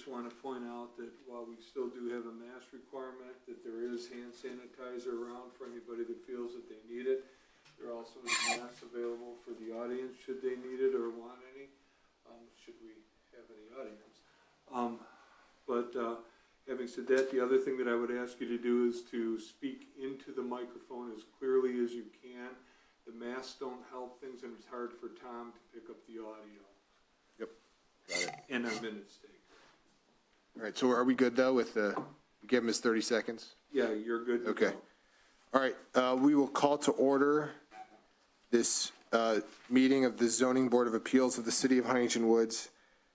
just want to point out that while we still do have a mask requirement, that there is hand sanitizer around for anybody that feels that they need it. There also is masks available for the audience should they need it or want any, should we have any audience. Having said that, the other thing that I would ask you to do is to speak into the microphone as clearly as you can. The masks don't help things, and it's hard for Tom to pick up the audio. Yep, got it. And our minutes taken. All right, so are we good though with the, give him his 30 seconds? Yeah, you're good to Okay. go. All right, we will call to order this meeting of the Zoning Board of Appeals of the City of Huntington Woods.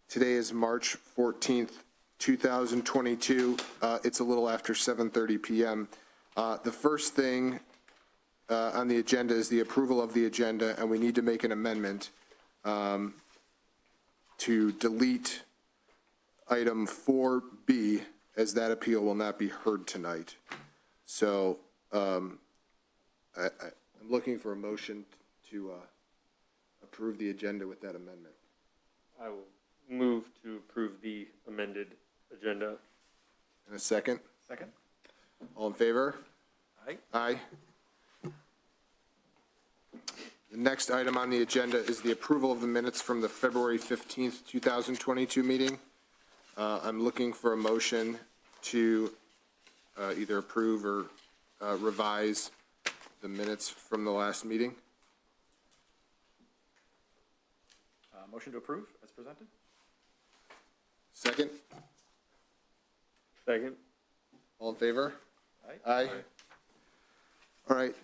Today is March 14th, 2022. It's a little after 7:30 p.m. The first thing on the agenda is the approval of the agenda, and we need to make an amendment to delete item 4B, as that appeal will not be heard tonight. So I'm looking for a motion to approve the agenda with that amendment. I will move to approve the amended agenda. And a second? Second? All in favor? Aye. Aye. The next item on the agenda is the approval of the minutes from the February 15th, 2022 meeting. I'm looking for a motion to either approve or revise the minutes from the last meeting. Motion to approve as presented? Second? Second. All in favor? Aye. Aye. All right.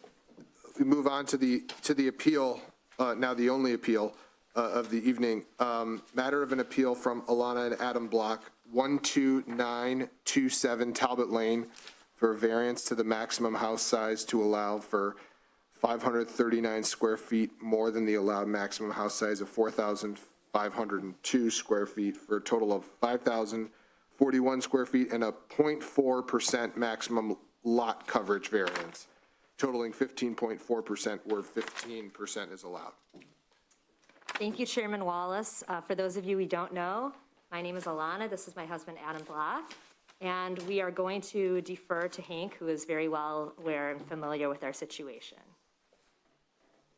We move on to the appeal, now the only appeal of the evening. Matter of an appeal from Alana and Adam Block, 12927 Talbot Lane, for a variance to the maximum house size to allow for 539 square feet more than the allowed maximum house size of 4,502 square feet, for a total of 5,041 square feet and a 0.4% maximum lot coverage variance, totaling 15.4%, where 15% is allowed. Thank you, Chairman Wallace. For those of you who don't know, my name is Alana. This is my husband, Adam Block. And we are going to defer to Hank, who is very well aware and familiar with our situation.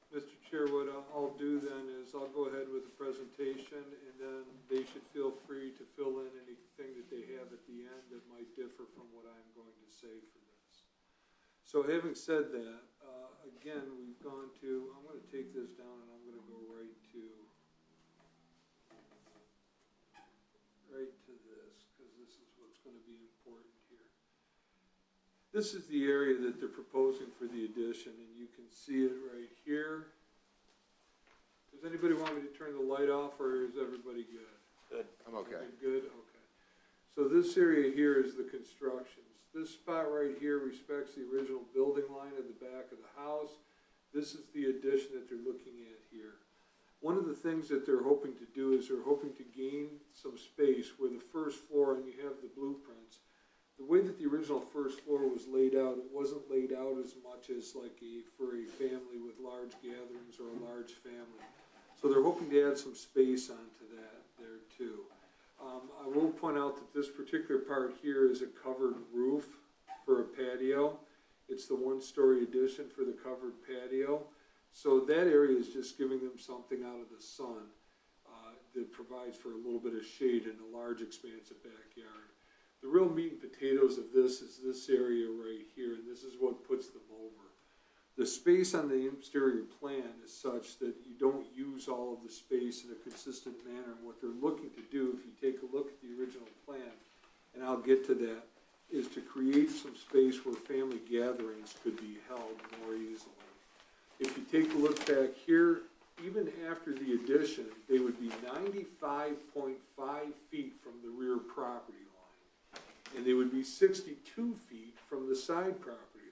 Mr. Chair, what I'll do then is I'll go ahead with the presentation, and then they should feel free to fill in anything that they have at the end that might differ from what I'm going to say for this. So having said that, again, we've gone to, I'm going to take this down and I'm going to go right to this, because this is what's going to be important here. This is the area that they're proposing for the addition, and you can see it right here. Does anybody want me to turn the light off, or is everybody good? Good. I'm okay. Good, okay. So this area here is the constructions. This spot right here respects the original building line of the back of the house. This is the addition that they're looking at here. One of the things that they're hoping to do is they're hoping to gain some space where the first floor, and you have the blueprints, the way that the original first floor was laid out, it wasn't laid out as much as like for a family with large gatherings or a large family. So they're hoping to add some space onto that there too. I will point out that this particular part here is a covered roof for a patio. It's the one-story addition for the covered patio. So that area is just giving them something out of the sun that provides for a little bit of shade in a large expansive backyard. The real meat and potatoes of this is this area right here, and this is what puts them over. The space on the exterior plan is such that you don't use all of the space in a consistent manner. And what they're looking to do, if you take a look at the original plan, and I'll get to that, is to create some space where family gatherings could be held more easily. If you take a look back here, even after the addition, they would be 95.5 feet from the rear property line, and they would be 62 feet from the side property line.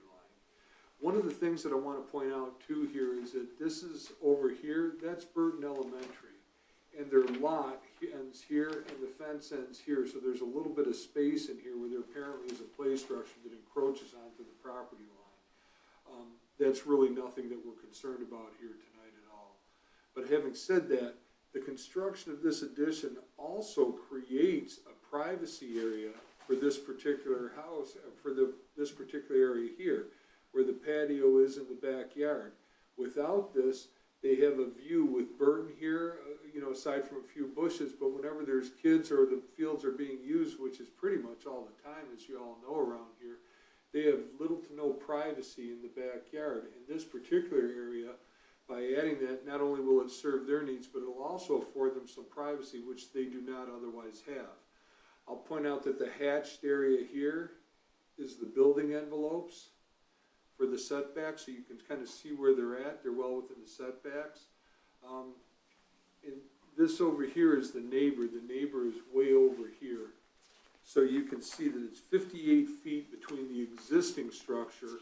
One of the things that I want to point out too here is that this is over here, that's Burton Elementary, and their lot ends here and the fence ends here, so there's a little bit of space in here where there apparently is a play structure that encroaches onto the property line. That's really nothing that we're concerned about here tonight at all. But having said that, The construction of this addition also creates a privacy area for this particular house, this particular area here, where the patio is in the backyard. Without this, they have a view with Burton here, aside from a few bushes, but whenever there's kids or the fields are being used, which is pretty much all the time, as you all know around here, they have little to no privacy in the backyard. In this particular area, by adding that, not only will it serve their needs, but it'll also afford them some privacy, which they do not otherwise have. I'll point out that the hatched area here is the building envelopes for the setbacks, so you can kind of see where they're at. They're well within the setbacks. And this over here is the neighbor. The neighbor is way over here. So you can see that it's 58 feet between the existing structure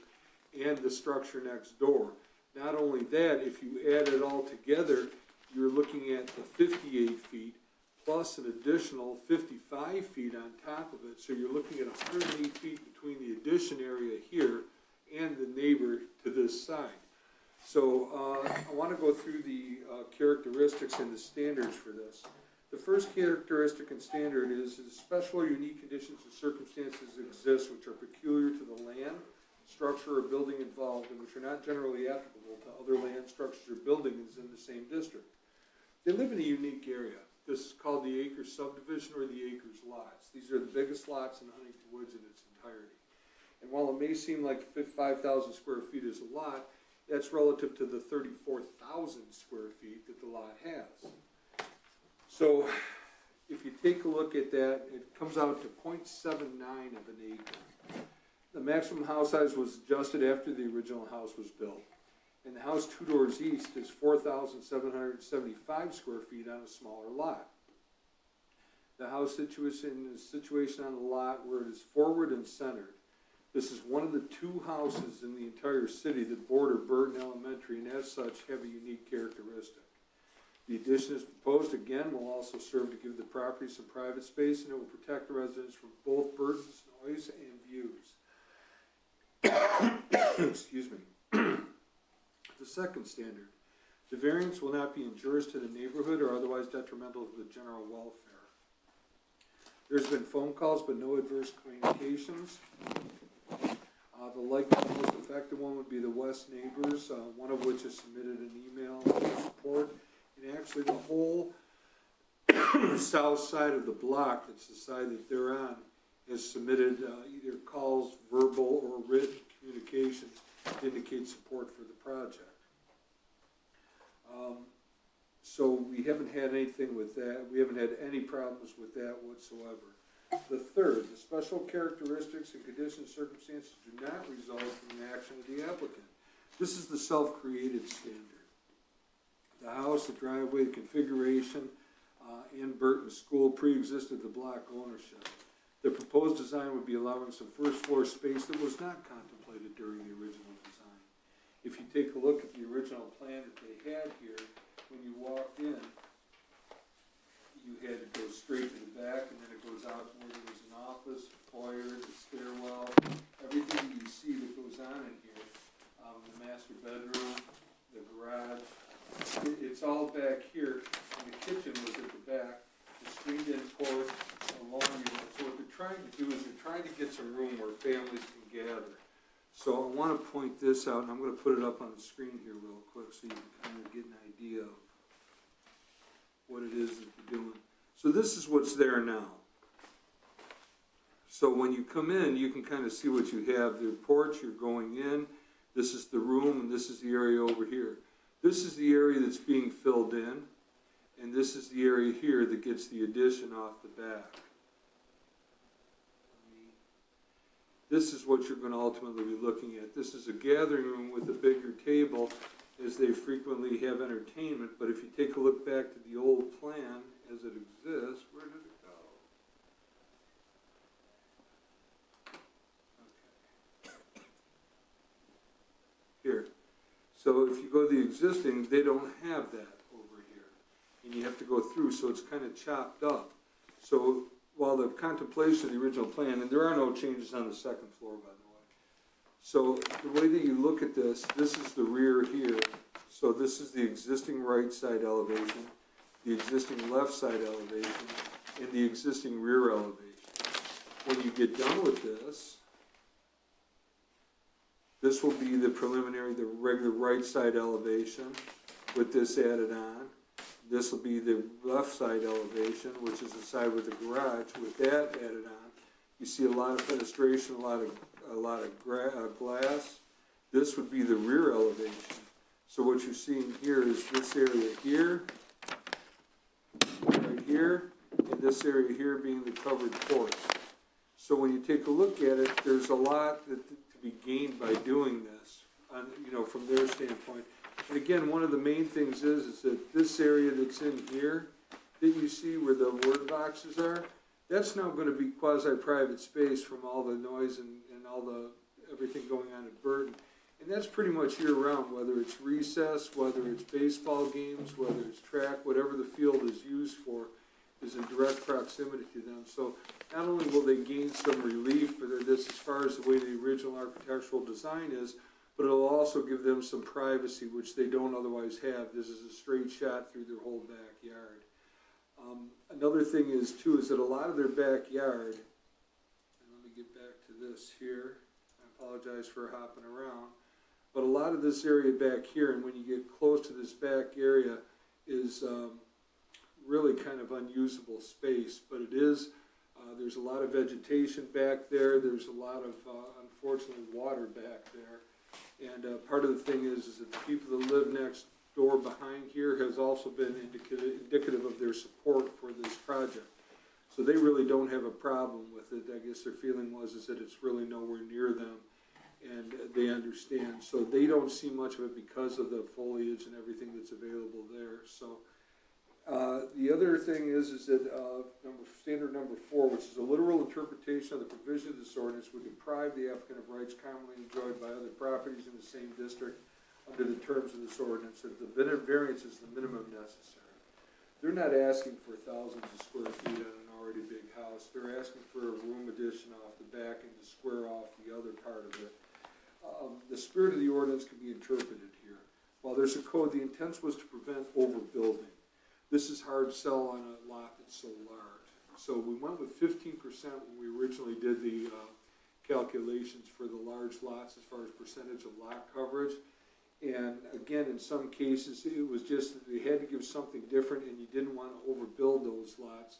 and the structure next door. Not only that, if you add it all together, you're looking at the 58 feet plus an additional 55 feet on top of it. So you're looking at 108 feet between the addition area here and the neighbor to this side. So I want to go through the characteristics and the standards for this. The first characteristic and standard is special or unique conditions and circumstances exist which are peculiar to the land, structure, or building involved, and which are not generally applicable to other land, structures, or buildings in the same district. They live in a unique area. This is called the Acres subdivision or the Acres lots. These are the biggest lots in Huntington Woods in its entirety. And while it may seem like 5,000 square feet is a lot, that's relative to the 34,000 square feet that the lot has. So if you take a look at that, it comes out to 0.79 of an acre. The maximum house size was adjusted after the original house was built. And the house two doors east is 4,775 square feet on a smaller lot. The house situation is on the lot where it is forward and centered. This is one of the two houses in the entire city that border Burton Elementary and as such have a unique characteristic. The addition is proposed, again, will also serve to give the property some private space, and it will protect the residents from both Burton's noise and views. Excuse me. The second standard, the variance will not be injurious to the neighborhood or otherwise detrimental to the general welfare. There's been phone calls, but no adverse communications. The likely most affected one would be the west neighbors, one of which has submitted an email of support. And actually the whole south side of the block, that's the side that they're on, has submitted either calls, verbal or written communications to indicate support for the project. So we haven't had anything with that. We haven't had any problems with that whatsoever. The third, the special characteristics and conditions, circumstances do not result from the action of the applicant. This is the self-created standard. The house, the driveway, the configuration, and Burton School pre-existed the block ownership. The proposed design would be allowing some first floor space that was not contemplated during the original design. If you take a look at the original plan that they had here, when you walked in, you had to go straight to the back, and then it goes out to where there was an office, foyer, the stairwell, everything you see that goes on in here, the master bedroom, the garage, it's all back here, and the kitchen was at the back, the screened-in porch, the laundry room. So what they're trying to do is they're trying to get some room where families can gather. So I want to point this out, and I'm going to put it up on the screen here real quick so you can kind of get an idea of what it is that they're doing. So this is what's there now. So when you come in, you can kind of see what you have. The porch, you're going in. This is the room, and this is the area over here. This is the area that's being filled in, and this is the area here that gets the addition off the back. This is what you're going to ultimately be looking at. This is a gathering room with a bigger table, as they frequently have entertainment, but if you take a look back to the old plan as it exists, where did it go? Okay. Here. So if you go to the existing, they don't have that over here. And you have to go through, so it's kind of chopped up. So while the contemplation of the original plan, and there are no changes on the second floor, by the way. So the way that you look at this is the rear here. So this is the existing right side elevation. the existing left side elevation, and the existing rear elevation. When you get done with this, this will be the preliminary, the regular right side elevation with this added on. This will be the left side elevation, which is the side with the garage, with that added on. You see a lot of fenestration, a lot of glass. This would be the rear elevation. So what you're seeing here is this area here, right here, and this area here being the covered porch. So when you take a look at it, there's a lot to be gained by doing this, from their standpoint. And again, one of the main things is that this area that's in here, that you see where the word boxes are, that's now gonna be quasi-private space from all the noise and all the, everything going on at Burton. And that's pretty much year-round, whether it's recess, whether it's baseball games, whether it's track, whatever the field is used for, is in direct proximity to them. So not only will they gain some relief for this as far as the way the original architectural design is, but it'll also give them some privacy, which they don't otherwise have. This is a straight shot through their whole backyard. Another thing is too, is that a lot of their backyard, and let me get back to this here, I apologize for hopping around, but a lot of this area back here, and when you get close to this back area, is really kind of unusable space, but it is, there's a lot of vegetation back there, there's a lot of, unfortunately, water back there, and part of the thing is that the people that live next door behind here has also been indicative of their support for this project. So they really don't have a problem with it. I guess their feeling was that it's really nowhere near them, and they understand. So they don't see much of it because of the foliage and everything that's available there. So the other thing is that standard number 4, which is a literal interpretation of the provision of this ordinance, would deprive the applicant of rights commonly enjoyed by other properties in the same district under the terms of this ordinance, that the variance is the minimum necessary. They're not asking for thousands of square feet on an already big house. They're asking for a room addition off the back and to square off the other part of it. The spirit of the ordinance can be interpreted here. While there's a code, the intent was to prevent overbuilding. This is hard to sell on a lot that's so large. So we went with 15% when we originally did the calculations for the large lots as far as percentage of lot coverage. And again, in some cases, it was just that they had to give something different, and you didn't want to overbuild those lots.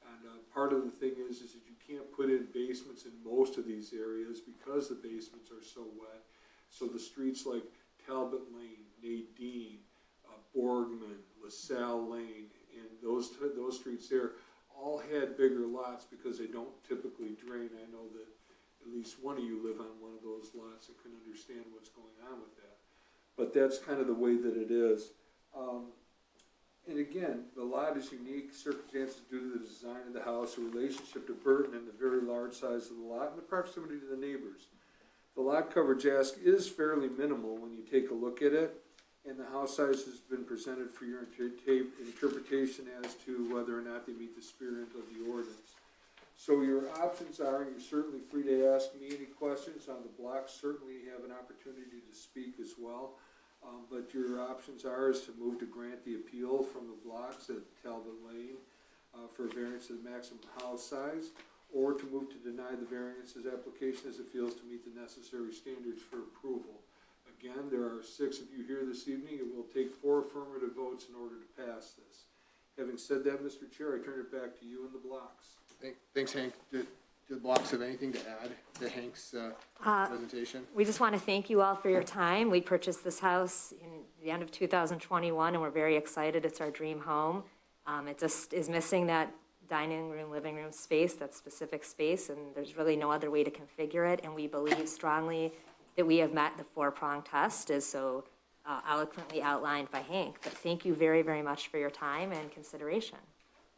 And part of the thing is that you can't put in basements in most of these areas because the basements are so wet. So the streets like Talbot Lane, Nadine, Borgman, LaSalle Lane, and those streets there all had bigger lots because they don't typically drain. I know that at least one of you live on one of those lots and can understand what's going on with that. But that's kind of the way that it is. And again, the lot is unique, circumstances due to the design of the house, the relationship to Burton and the very large size of the lot, and the proximity to the neighbors. The lot coverage ask is fairly minimal when you take a look at it, and the house size has been presented for your interpretation as to whether or not they meet the spirit of the ordinance. So your options are, and you're certainly free to ask me any questions on the blocks. Certainly you have an opportunity to speak as well. But your options are is to move to grant the appeal from the blocks at Talbot Lane for a variance of the maximum house size, or to move to deny the variance's application as it fails to meet the necessary standards for approval. Again, there are 6 of you here this evening. It will take 4 affirmative votes in order to pass this. Having said that, Mr. Chair, I turn it back to you and the blocks. Thanks, Hank. Do the blocks have anything to add to Hank's presentation? We just want to thank you all for your time. We purchased this house in the end of 2021, and we're very excited. It's our dream home. It just is missing that dining room, living room space, that specific space, and there's really no other way to configure it. And we believe strongly that we have met the 4-prong test, as so eloquently outlined by Hank. But thank you very, very much for your time and consideration.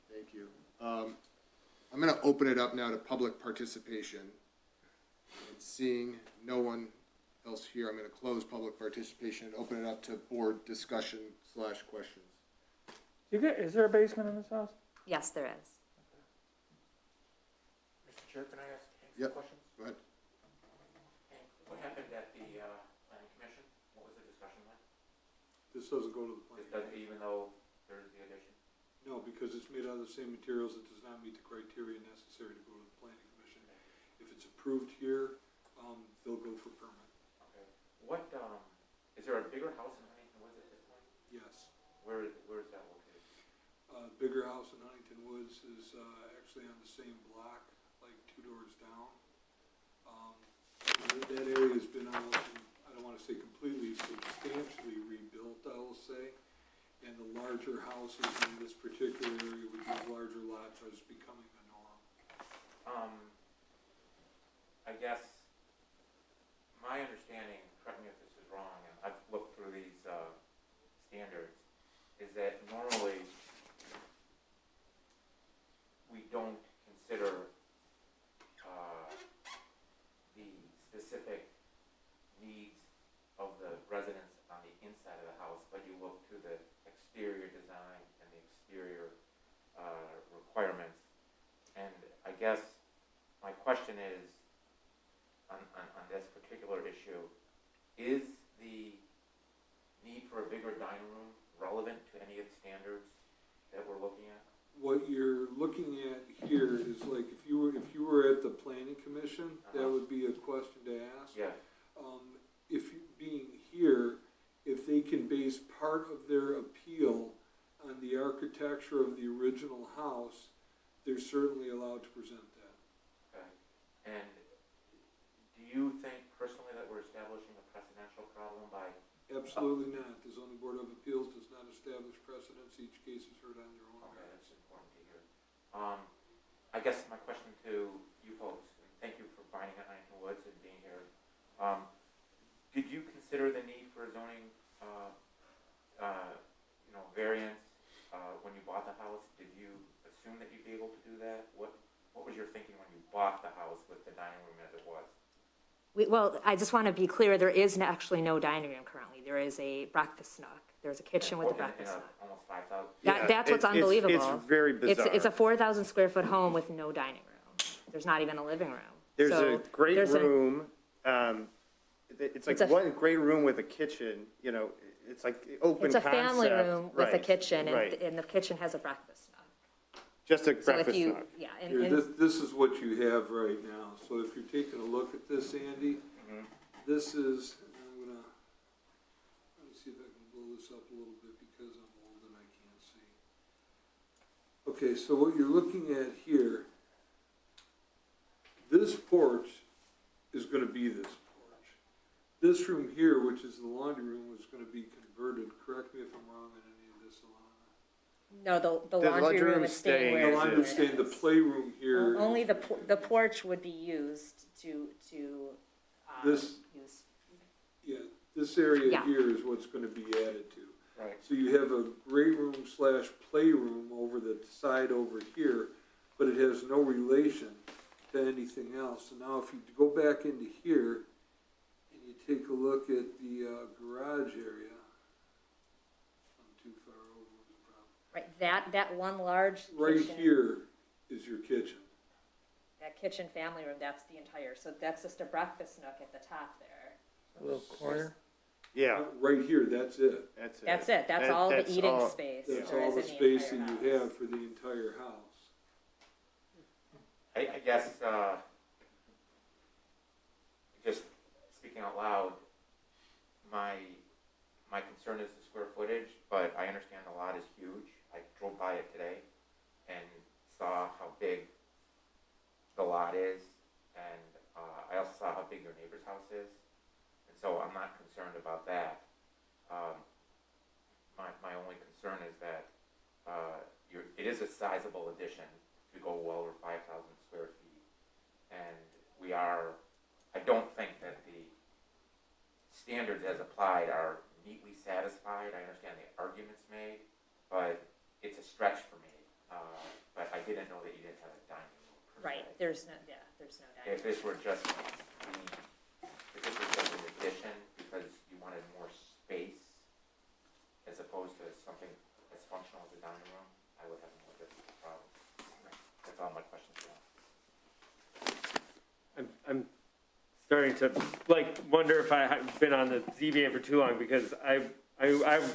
Thank you. I'm going to open it up now to public participation. And seeing no one else here, I'm going to close public participation and open it up to board discussion / questions. Is there a basement in this house? Yes, there is. Mr. Chair, can I ask Hank Yep. some questions? Go ahead. Hank, what happened at the planning commission? What was the discussion like? This doesn't go to the plan. Even though there's the addition? No, because it's made out of the same materials, it does not meet the criteria necessary to go to the planning commission. If it's approved here, they'll go for permit, Okay. What, is there a bigger house in Huntington Woods at this point? yes. Where is that located? Bigger house in Huntington Woods is, actually on the same block, like 2 doors down. That area has been almost, I don't wanna say completely, substantially rebuilt, I will say. And the larger houses in this particular area with these larger lots are just becoming the norm. I guess, my understanding, correct me if this is wrong, and I've looked through these, standards, is that normally we don't consider, the specific needs of the residents on the inside of the house, but you look to the exterior design and the exterior, requirements. And I guess my question is, on this particular issue, is the need for a bigger dining room relevant to any of the standards that we're looking at? What you're looking at here is like, if you were at the planning commission, that would be a question to ask. Yeah, If you, being here, if they can base part of their appeal on the architecture of the original house, they're certainly allowed to present that. okay. And do you think personally that we're establishing a precedential problem by, Absolutely not. The zoning board of appeals does not establish precedents. Each case is heard on their own okay, merits. that's important to hear. I guess my question to you folks, and thank you for finding at Huntington Woods and being here. Did you consider the need for zoning, variance, when you bought the house? Did you assume that you'd be able to do that? What was your thinking when you bought the house with the dining room as it was? Well, I just want to be clear, there is actually no dining room currently. There is a breakfast nook. There's a kitchen with a breakfast nook. Almost 5,000. That's what's unbelievable. It's very bizarre. It's a 4,000 square foot home with no dining room. There's not even a living room. There's So a great there's a- room, it's like It's a- one great room with a kitchen, it's like open It's a concept. family room with a Right, kitchen, right. and the kitchen has a breakfast nook. Just a So if breakfast you, nook. yeah, Here, this is what you have right now. So if you're taking a look at this, Andy, this is, I'm gonna, let me see if I can blow this up a little bit because I'm old and I can't see. Okay, so what you're looking at here, this porch is gonna be this porch. This room here, which is the laundry room, is gonna be converted. Correct me if I'm wrong on any of this, Alana. no, the The laundry laundry room room is is staying staying where No, I as it understand the is. playroom here. Only the porch would be used to This- use. Yeah, this area Yeah. here is what's gonna be added to. Right. So you have a great room slash playroom over the side over here, but it has no relation to anything else. So now if you go back into here and you take a look at the garage area, I'm too far over the problem. Right, that one large Right kitchen, here is your kitchen. that kitchen family room, that's the entire, so that's just a breakfast nook at the top there. A little corner. Yeah, Right here, that's it. that's it. That's it, that's That- all the that's eating all- space That's there all is the in the space entire that you house. have for the entire house. I guess, just speaking out loud, my concern is the square footage, but I understand the lot is huge. I drove by it today and saw how big the lot is, and I also saw how big your neighbor's house is, and so I'm not concerned about that. My only concern is that it is a sizable addition to go well over 5,000 square feet, and I don't think that the standards as applied are neatly satisfied. I understand the arguments made, but it's a stretch for me. But I didn't know that you didn't have a dining room. per Right, se. there's no dining. If this were just an addition because you wanted more space as opposed to something as functional as a dining room, I would have more of a problem. That's all my questions are. I'm starting to wonder if I've been on the ZBA for too long, because I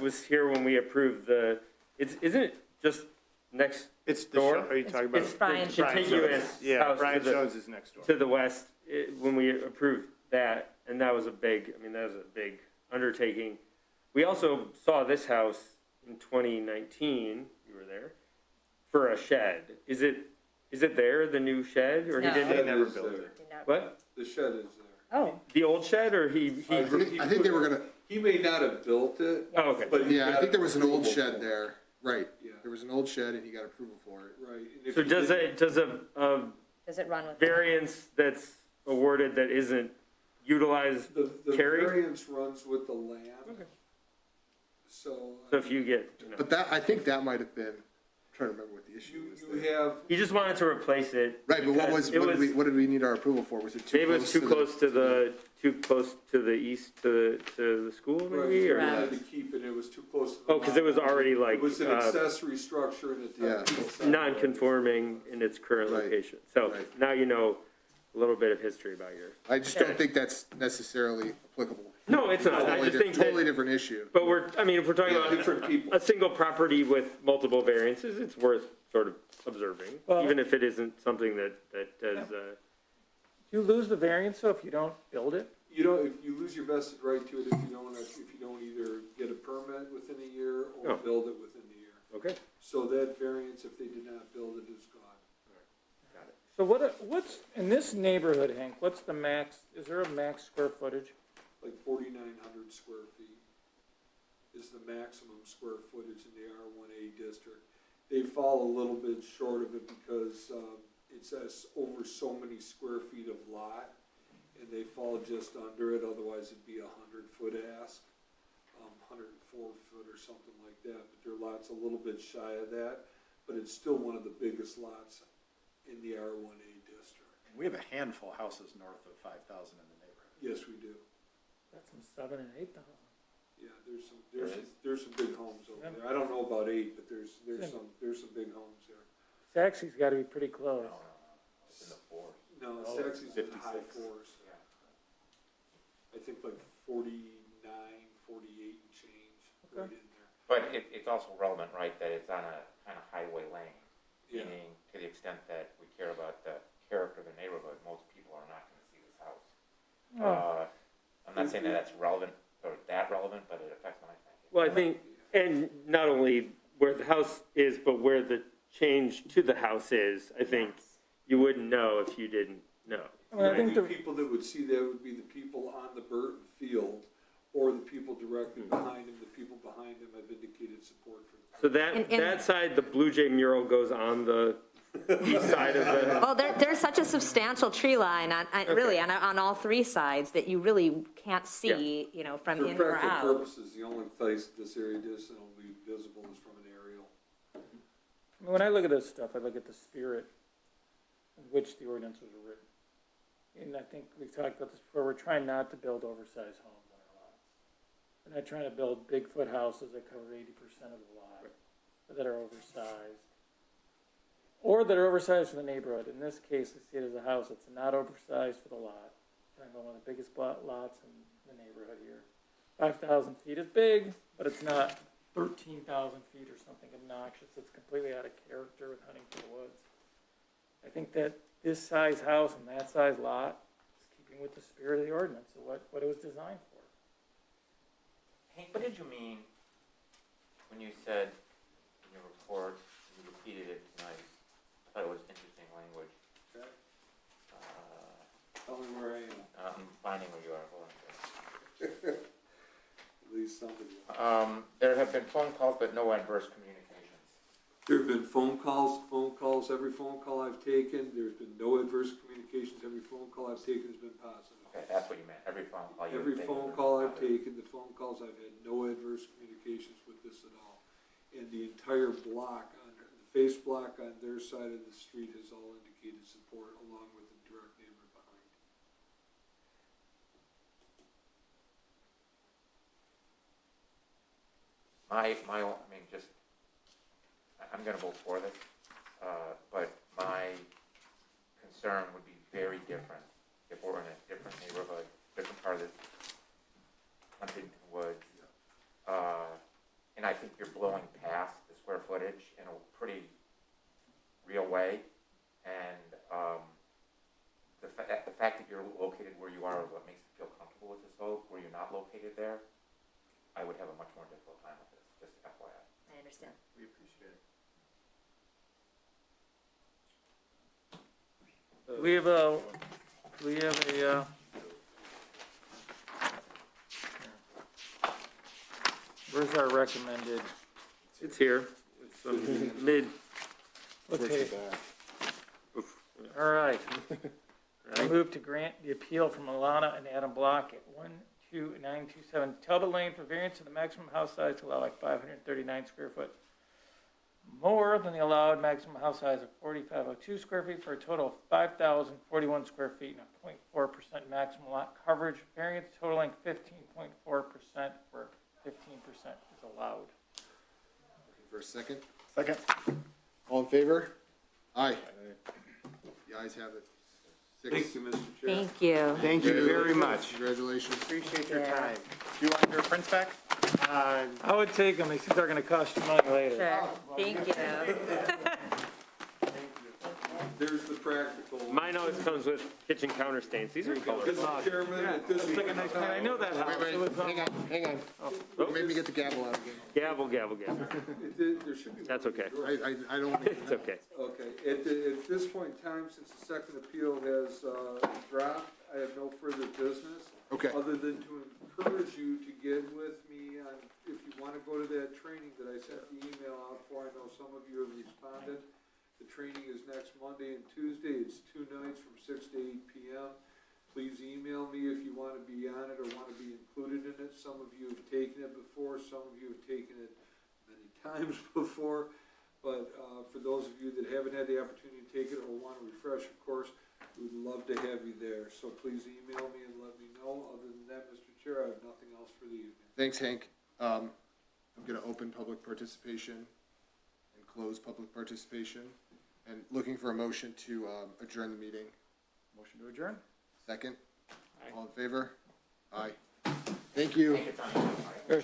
was here when we approved isn't it just next It's the, door? are you talking about? It's Brian Jones. Contiguous Yeah, house Brian to the, Jones is next door. to the west, when we approved that, and that was a big, I mean, that was a big undertaking. We also saw this house in 2019, you were there, for a shed. Is it there, the new shed, or he No. They didn't? never It is built there. it. What? The shed is there. Oh, The old shed, or he? I think they were gonna, He may not have built it, Oh, okay. but he yeah, I got think there was an old approval shed for it. there, right. Yeah. There was an old shed and he got approval for it. Right. and if So he does didn't- a does it run with? variance that's awarded that isn't utilized, The carry? variance runs with the land. Okay. So. so if you get, But that, I think that might have been, I'm trying to remember what the issue was You there. have, he just wanted to replace it. Right, but what because was, it what did we need our approval for? Was it too Maybe it close was to too the? close to the east, to the school right, maybe, you or? wanted to keep it, it was too close to the. Oh, because it was lot. already like, It was an accessory structure in the. Yeah. non-conforming in its current Right. location. So Right. now you know a little bit of history about yours. I just don't think that's necessarily applicable. No, it's not. I just think Totally that, different issue. but I mean, if we're talking Yeah, different about people. a single property with multiple variances, it's worth sort of observing, Well- even if it isn't something that does, Do you lose the variance though if you don't build it? You don't, if you lose your vested right to it, if you don't either get a permit within a year or Oh. build it within the year. okay. So that variance, if they did not build it, is gone. So what's, in this neighborhood, Hank, what's the max, is there a max square footage? Like 4,900 square feet is the maximum square footage in the R1A district. They fall a little bit short of it because it says over so many square feet of lot, and they fall just under it, otherwise it'd be 100-foot ask, 104 foot or something like that, but their lot's a little bit shy of that, but it's still one of the biggest lots in the R1A district. We have a handful of houses north of 5,000 in the neighborhood. Yes, we do. That's some 7,000 and 8,000. Yeah, there's some big homes over there. I don't know about 8, but there's some big homes there. Saxy's gotta be pretty close. It's in the fours. No, Oh, Saxy's in the high 56. fours. I think like 49, 48 and change, right in there. But it's also relevant, right, that it's on a kind of highway lane, Yeah. meaning to the extent that we care about the character of the neighborhood, most people are not gonna see this house. Oh, I'm not saying that that's relevant, or that relevant, but it affects my thinking. Well, I think, and not only where the house is, but where the change to the house is, I think you wouldn't know if you didn't know. I mean, I The think only the, people that would see that would be the people on the Burton field, or the people directly behind them. The people behind them have indicated support for the. So that side, the Blue Jay mural goes on the east side of the, Well, there's such a substantial tree line really on all three sides that you really can't see, you know, from For in or practical out. purposes, the only place this area is that will be visible is from an aerial. when I look at this stuff, I look at the spirit in which the ordinances were written. And I think we've talked about this before, we're trying not to build oversized homes on our lots. We're not trying to build Bigfoot houses that cover 80% of the lot, that are oversized. Or that are oversized for the neighborhood. In this case, I see it as a house that's not oversized for the lot. Trying to build one of the biggest lots in the neighborhood here. 5,000 feet is big, but it's not 13,000 feet or something obnoxious. It's completely out of character with Huntington Woods. I think that this size house and that size lot is keeping with the spirit of the ordinance of what it was designed for. Hank, what did you mean when you said in your report, you repeated it tonight? I thought it was interesting language. Okay. Tell me where I am, I'm finding where you are, hold on a second. at least somebody. There have been phone calls, but no adverse communications. There have been phone calls, every phone call I've taken, there's been no adverse communications, every phone call I've taken has been positive. Okay, that's what you meant, every phone call you've Every taken phone has been call I've positive. taken, the phone calls, I've had no adverse communications with this at all. And the entire block, the face block on their side of the street has all indicated support along with the direct neighbor behind. I'm gonna vote for this, but my concern would be very different if we're in a different neighborhood, different part of the Huntington Woods. And I think you're blowing past the square footage in a pretty it there, I would have a much more difficult time with this, just FYI. I understand. We appreciate it. We have a, where's our recommended? It's here. It's mid. Okay, all right. I move to grant the appeal from Alana and Adam Block at 12927 Telda Lane for variance to the maximum house size to allow like 539 square foot more than the allowed maximum house size of 4,502 square feet for a total of 5,041 square feet and a 0.4% maximum lot coverage, variance totaling 15.4% where 15% is allowed. For a second. Second? All in favor? Aye. The ayes have it. Thank you, Mr. Chair. Thank you. Thank you very much. Congratulations. Appreciate your Yeah. time. Do you want your prints back? I would take them, these things are gonna cost you money later. Sure, thank you. There's the practical. Mine always comes with kitchen counter stains. These are colorful. Mr. Chairman, at this It's like a nice, I know that house. Wait, It was, hang on, hang on. You made me get the gavel out again. Gavel, gavel, gavel. There should be. That's okay. I don't. It's okay. Okay, at this point in time, since the second appeal has dropped, I have no further business. Okay. Other than to encourage you to get with me on, if you want to go to that training that I sent the email out for, I know some of you have responded. The training is next Monday and Tuesday, it's 2 nights from 6 to 8 p.m. Please email me if you want to be on it or want to be included in it. Some of you have taken it before, some of you have taken it many times before. But for those of you that haven't had the opportunity to take it or want to refresh a course, we'd love to have you there. So please email me and let me know. Other than that, Mr. Chair, I have nothing else for the evening. Thanks, Hank. I'm going to open public participation and close public participation. And looking for a motion to adjourn the meeting. Motion to adjourn? Second? All in favor? Aye. Thank you. there's